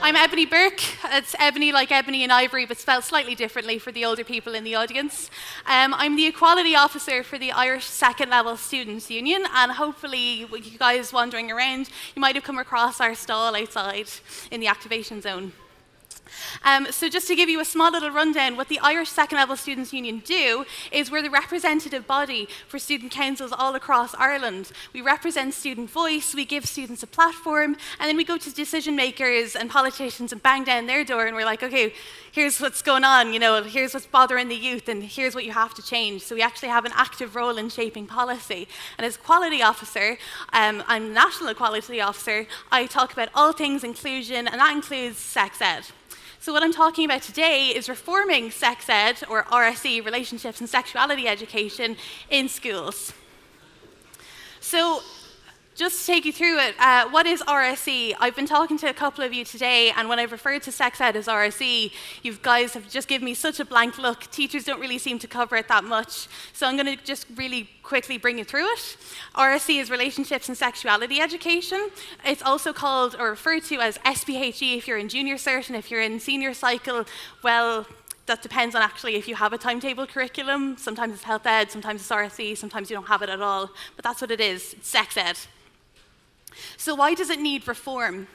I'm Eboni Burke. It's Ebony like ebony and ivory, but spelled slightly differently for the older people in the audience. I'm the Equality Officer for the Irish Second Level Students' Union, and hopefully, with you guys wandering around, you might have come across our stall outside in the activation zone. So just to give you a small little rundown, what the Irish Second Level Students' Union do is we're the representative body for student councils all across Ireland. We represent student voice, we give students a platform, and then we go to decision makers and politicians and bang down their door and we're like, okay, here's what's going on, here's what's bothering the youth and here's what you have to change. So we actually have an active role in shaping policy. And as Equality Officer, I'm National Equality Officer, I talk about all things inclusion, and that includes sex ed. So what I'm talking about today is reforming sex ed, or RSE, relationships and sexuality education, in schools. So just to take you through it, what is RSE? I've been talking to a couple of you today, and when I've referred to sex ed as RSE, you guys have just given me such a blank look. Teachers don't really seem to cover it that much. So I'm going to just really quickly bring you through it. RSE is relationships and sexuality education. It's also called or referred to as SPHE if you're in junior cert, and if you're in senior cycle, well, that depends on actually if you have a timetable curriculum. Sometimes it's health ed, sometimes it's RSE, sometimes you don't have it at all. But that's what it is, it's sex ed. So why does it need reform?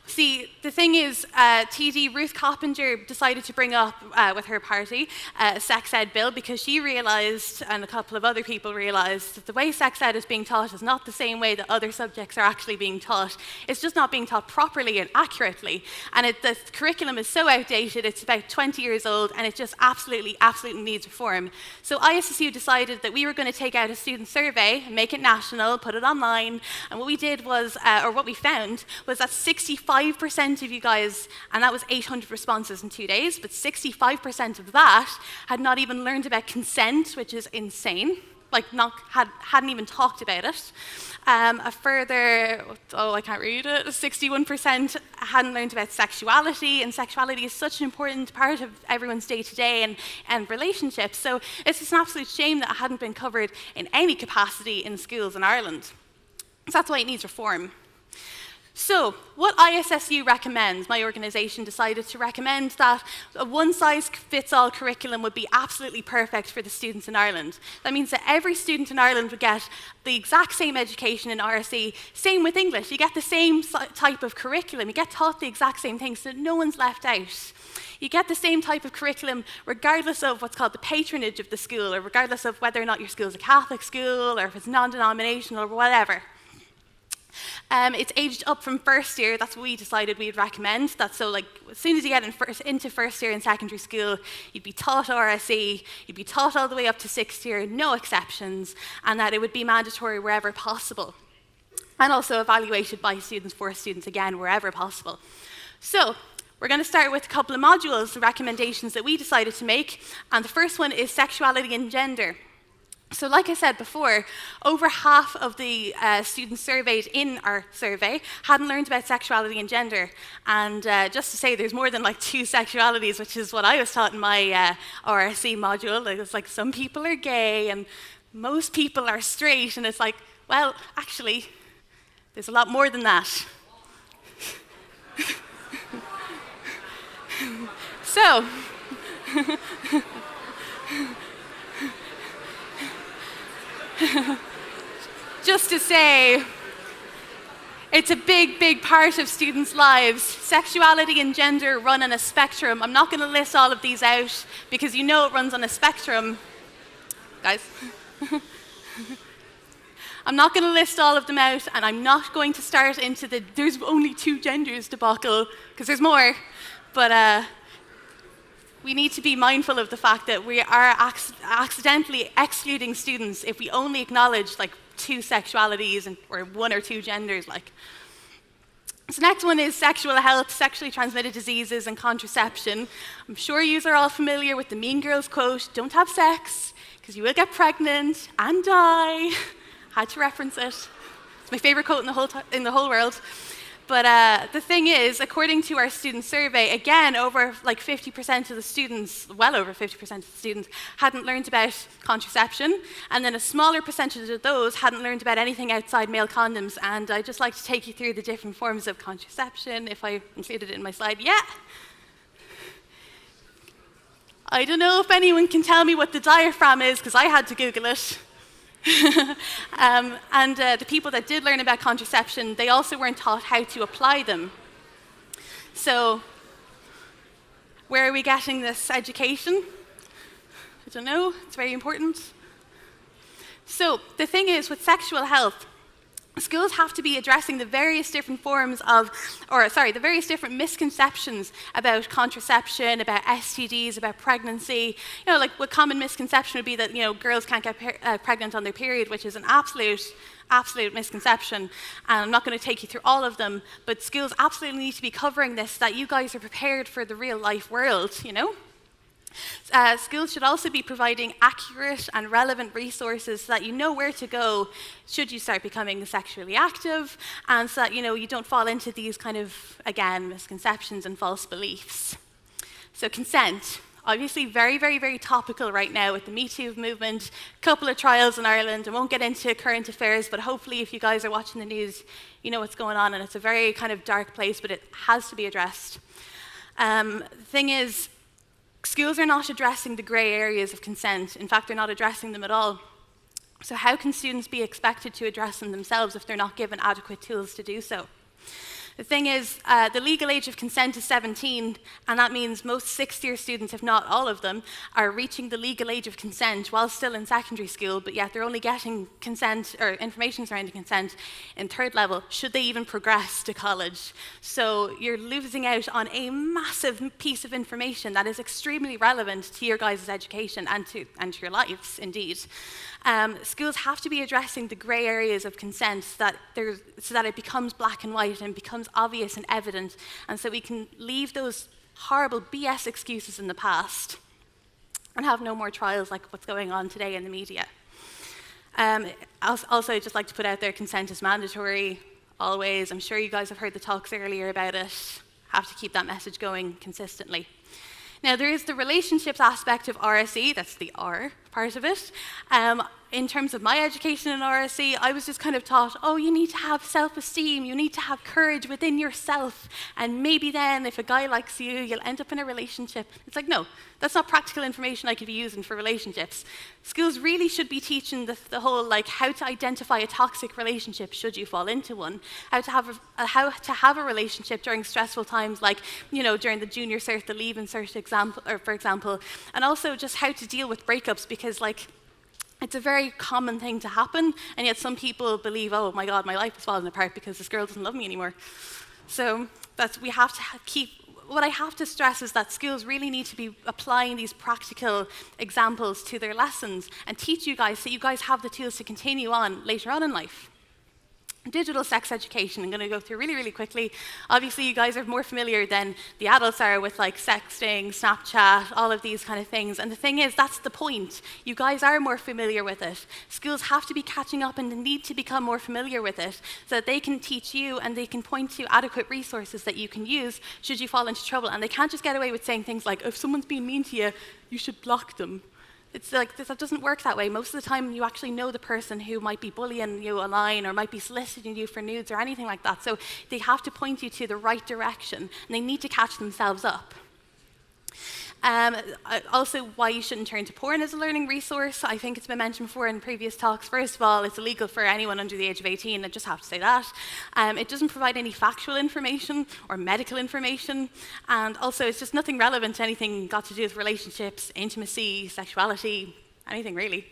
See, the thing is, TD Ruth Coppinger decided to bring up with her party a sex ed bill because she realised, and a couple of other people realised, that the way sex ed is being taught is not the same way that other subjects are actually being taught. It's just not being taught properly and accurately. And the curriculum is so outdated, it's about 20 years old, and it just absolutely needs reform. So ISSU decided that we were going to take out a student survey, make it national, put it online, and what we did was, or what we found, was that 65% of you guys, and that was 800 responses in 2 days, but 65% of that had not even learned about consent, which is insane, like hadn't even talked about it. A further, I can't read it, 61% hadn't learned about sexuality, and sexuality is such an important part of everyone's day-to-day and relationships, so it's just an absolute shame that it hadn't been covered in any capacity in schools in Ireland. So that's why it needs reform. So, what ISSU recommends, my organisation decided to recommend that a one-size-fits-all curriculum would be absolutely perfect for the students in Ireland. That means that every student in Ireland would get the exact same education in RSE, same with English. You get the same type of curriculum, you get taught the exact same things, so no one's left out. You get the same type of curriculum regardless of what's called the patronage of the school, or regardless of whether or not your school is a Catholic school, or if it's non-denominational, or whatever. It's aged up from first year. That's what we decided we'd recommend. That's so, like, as soon as you get into first year in secondary school, you'd be taught RSE, you'd be taught all the way up to sixth year, no exceptions, and that it would be mandatory wherever possible. And also evaluated by students for students, again, wherever possible. So, we're going to start with a couple of modules, the recommendations that we decided to make, and the first one is sexuality and gender. So like I said before, over half of the students surveyed in our survey hadn't learned about sexuality and gender. And just to say, there's more than like 2 sexualities, which is what I was taught in my RSE module. It's like some people are gay and most people are straight. And it's like, well, actually, there's a lot more than that. So, just to say, it's a big part of students' lives. Sexuality and gender run on a spectrum. I'm not going to list all of these out because you know it runs on a spectrum. Guys. I'm not going to list all of them out, and I'm not going to start into the there's only 2 genders debacle, because there's more. But we need to be mindful of the fact that we are accidentally excluding students if we only acknowledge like 2 sexualities or 1 or 2 genders. So next one is sexual health, sexually transmitted diseases and contraception. I'm sure you are all familiar with the Mean Girls quote, don't have sex because you will get pregnant and die. Had to reference it. It's my favorite quote in the whole world. But the thing is, according to our student survey, again, over like 50% of the students, well over 50% of the students, hadn't learned about contraception, and then a smaller percentage of those hadn't learned about anything outside male condoms. And I'd just like to take you through the different forms of contraception, if I included it in my slide. Yeah. I don't know if anyone can tell me what the diaphragm is, because I had to Google it. The people that did learn about contraception, they also weren't taught how to apply them. So, where are we getting this education? I don't know, it's very important. So, the thing is, with sexual health, schools have to be addressing the various different the various different misconceptions about contraception, about STDs, about pregnancy. You know, like what common misconception would be that, you know, girls can't get pregnant on their period, which is an absolute misconception. And I'm not going to take you through all of them, but schools absolutely need to be covering this, so that you guys are prepared for the real life world, you know? Schools should also be providing accurate and relevant resources so that you know where to go should you start becoming sexually active, and so that, you know, you don't fall into these kind of, again, misconceptions and false beliefs. So consent, obviously very, very, very topical right now with the Me Too movement, a couple of trials in Ireland. I won't get into current affairs, but hopefully if you guys are watching the news, you know what's going on, and it's a very kind of dark place, but it has to be addressed. The thing is, schools are not addressing the grey areas of consent. In fact, they're not addressing them at all. So how can students be expected to address them themselves if they're not given adequate tools to do so? The thing is, the legal age of consent is 17, and that means most sixth-year students, if not all of them, are reaching the legal age of consent while still in secondary school, but yet they're only getting consent or information surrounding consent in third level, should they even progress to college. So you're losing out on a massive piece of information that is extremely relevant to your guys' education and to your lives, indeed. Schools have to be addressing the grey areas of consent so that it becomes black and white and becomes obvious and evident, and so we can leave those horrible BS excuses in the past and have no more trials like what's going on today in the media. Also, I'd just like to put out there, consent is mandatory, always. I'm sure you guys have heard the talks earlier about it. Have to keep that message going consistently. Now, there is the relationships aspect of RSE, that's the R part of it. In terms of my education in RSE, I was just kind of taught, oh, you need to have self-esteem, you need to have courage within yourself, and maybe then if a guy likes you, you'll end up in a relationship. It's like, no, that's not practical information I could be using for relationships. Schools really should be teaching the whole, like, how to identify a toxic relationship should you fall into one, how to have a relationship during stressful times, like, you know, during the junior cert, the leaving cert example, or for example, and also just how to deal with breakups, because, like, it's a very common thing to happen, and yet some people believe, oh my God, my life is falling apart because this girl doesn't love me anymore. So we have to keep, what I have to stress is that schools really need to be applying these practical examples to their lessons and teach you guys so you guys have the tools to continue on later on in life. Digital sex education, I'm going to go through really, really quickly. Obviously, you guys are more familiar than the adults are with like sexting, Snapchat, all of these kind of things. And the thing is, that's the point. You guys are more familiar with it. Schools have to be catching up and need to become more familiar with it so that they can teach you and they can point to adequate resources that you can use should you fall into trouble. And they can't just get away with saying things like, if someone's being mean to you, you should block them. It's like, that doesn't work that way. Most of the time, you actually know the person who might be bullying you online or might be soliciting you for nudes or anything like that. So they have to point you to the right direction, and they need to catch themselves up. Also, why you shouldn't turn to porn as a learning resource. I think it's been mentioned before in previous talks. First of all, it's illegal for anyone under the age of 18. I just have to say that. It doesn't provide any factual information or medical information. And also, it's just nothing relevant to anything got to do with relationships, intimacy, sexuality, anything really.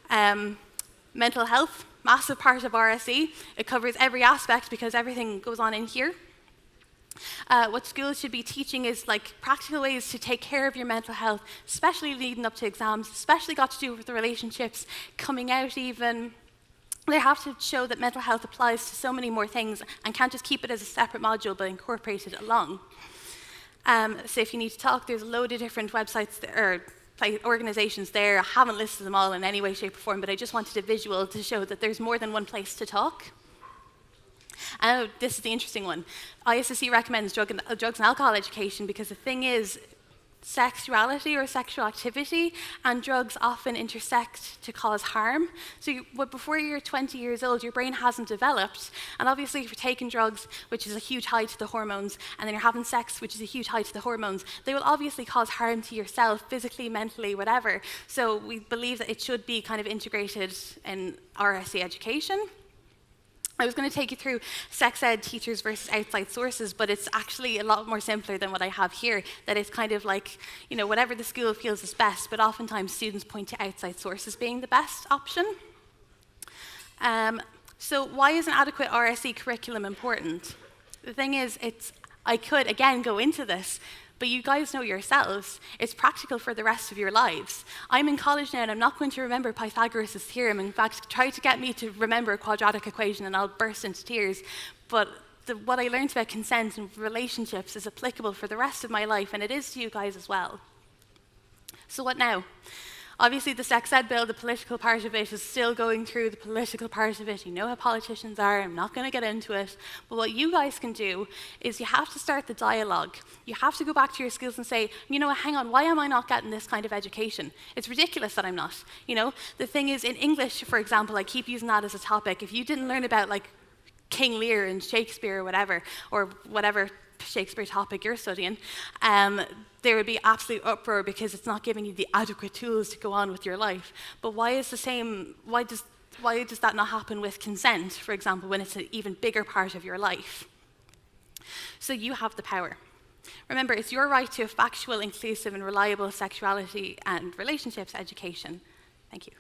Mental health, massive part of RSE. It covers every aspect because everything goes on in here. What schools should be teaching is like practical ways to take care of your mental health, especially leading up to exams, especially got to do with the relationships, coming out even. They have to show that mental health applies to so many more things and can't just keep it as a separate module but incorporate it along. So if you need to talk, there's a load of different websites or organizations there. I haven't listed them all in any way, shape or form, but I just wanted a visual to show that there's more than one place to talk. Oh, this is the interesting one. ISSU recommends drugs and alcohol education because the thing is, sexuality or sexual activity and drugs often intersect to cause harm. So before you're 20 years old, your brain hasn't developed. And obviously, if you're taking drugs, which is a huge high to the hormones, and then you're having sex, which is a huge high to the hormones, they will obviously cause harm to yourself, physically, mentally, whatever. So we believe that it should be kind of integrated in RSE education. I was going to take you through sex ed teachers versus outside sources, but it's actually a lot more simpler than what I have here, that it's kind of like, whatever the school feels is best, but oftentimes students point to outside sources being the best option. So why is an adequate RSE curriculum important? The thing is, I could, again, go into this, but you guys know yourselves, it's practical for the rest of your lives. I'm in college now and I'm not going to remember Pythagoras' theorem. In fact, try to get me to remember a quadratic equation and I'll burst into tears. But what I learned about consent and relationships is applicable for the rest of my life, and it is to you guys as well. So what now? Obviously, the sex ed bill, the political part of it, is still going through the political part of it. You know how politicians are. I'm not going to get into it. But what you guys can do is you have to start the dialogue. You have to go back to your schools and say, hang on, why am I not getting this kind of education? It's ridiculous that I'm not. The thing is, in English, for example, I keep using that as a topic. If you didn't learn about, King Lear and Shakespeare or whatever Shakespeare topic you're studying, there would be absolute uproar because it's not giving you the adequate tools to go on with your life. But why does that not happen with consent, for example, when it's an even bigger part of your life? So you have the power. Remember, it's your right to a factual, inclusive, and reliable sexuality and relationships education. Thank you.